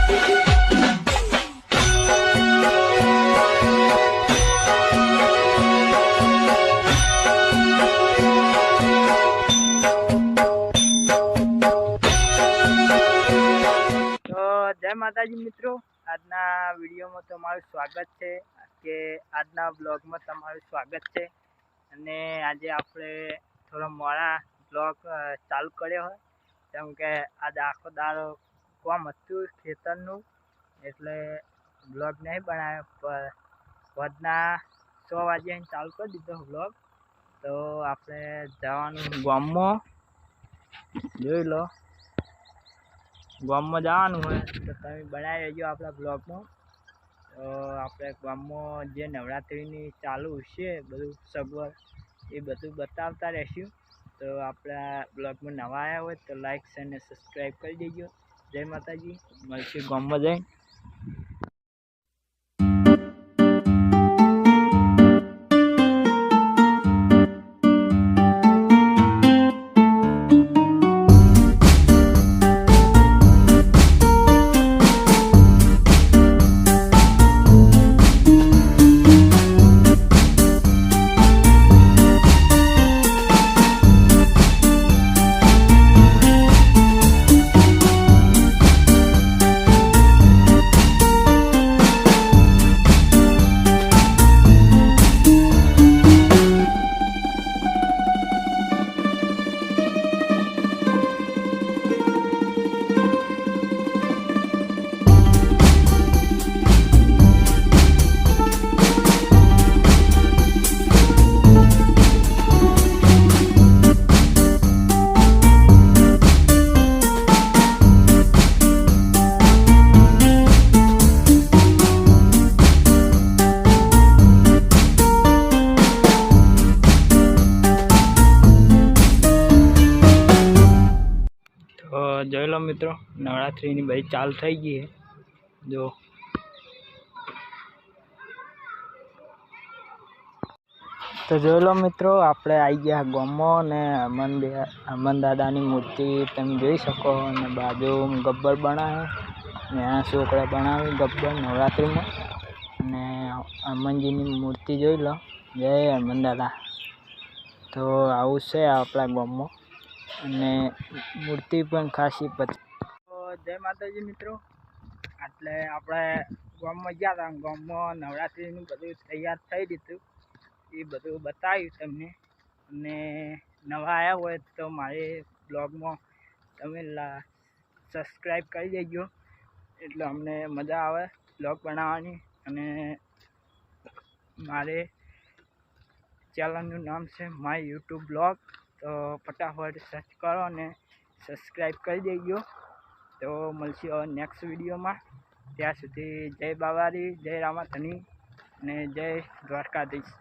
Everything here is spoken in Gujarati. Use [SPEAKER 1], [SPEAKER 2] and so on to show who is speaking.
[SPEAKER 1] જય માતાજી મિત્રો, આજના વિડીયોમાં તમારું સ્વાગત છે કે આજના બ્લોગમાં તમારું સ્વાગત છે. અને આજે આપણે થોડો મોડા બ્લોગ ચાલુ કર્યો હોય કેમ કે આજે આખો દાડો કામ હતું ખેતરનું, એટલે બ્લોગ નહીં બનાવ્યો. પણ વધના 6 વાગે ચાલુ કરી દીધો બ્લોગ. તો આપણે જવાનું ગામમાં, જોઈ લો ગામમાં જવાનું હોય તો તમે બનાવી લેજો આપણા બ્લોગમાં. તો આપણે ગામમાં જે નવરાત્રિની ચાલુ છે બધું સગવડ એ બધું બતાવતા રહીશું. તો આપણા બ્લોગમાં નવા આવ્યા હોય તો લાઈક શેર અને સબસ્ક્રાઈબ કરી દેજો. જય માતાજી, મળશે ગામમાં જઈને. જોઈ લો મિત્રો, નવરાત્રિની બધી ચાલુ થઈ ગઈ છે. જો તો જોઈ લો મિત્રો, આપણે આવી ગયા ગામમાં ને હનુમાન દાદાની મૂર્તિ તમે જોઈ શકો. અને બાજુ ગબ્બર બનાવે ને આ છોકરા બનાવે ગબ્બર નવરાત્રિમાં. અને હનુમાનજીની મૂર્તિ જોઈ લો. જય હનુમાન દાદા. તો આવું છે આપણા ગામમાં, અને મૂર્તિ પણ ખાસી પછી. તો જય માતાજી મિત્રો, એટલે આપણે ગામમાં ગયા હતા. ગામમાં નવરાત્રિનું બધું તૈયાર થઈ દીધું, એ બધું બતાવ્યું તમને. અને નવા આવ્યા હોય તો મારી બ્લોગમાં તમે સબસ્ક્રાઈબ કરી દેજો, એટલે અમને મજા આવે બ્લોગ બનાવવાની. અને મારે ચેનલનું નામ છે માય યુટ્યુબ બ્લોગ. તો ફટાફટ સર્ચ કરો અને સબસ્ક્રાઈબ કરી દેજો. તો મળશે હવે નેક્સ્ટ વિડીયોમાં. ત્યાં સુધી જય બાવારી, જય રામાધણી અને જય દ્વારકાધીશ.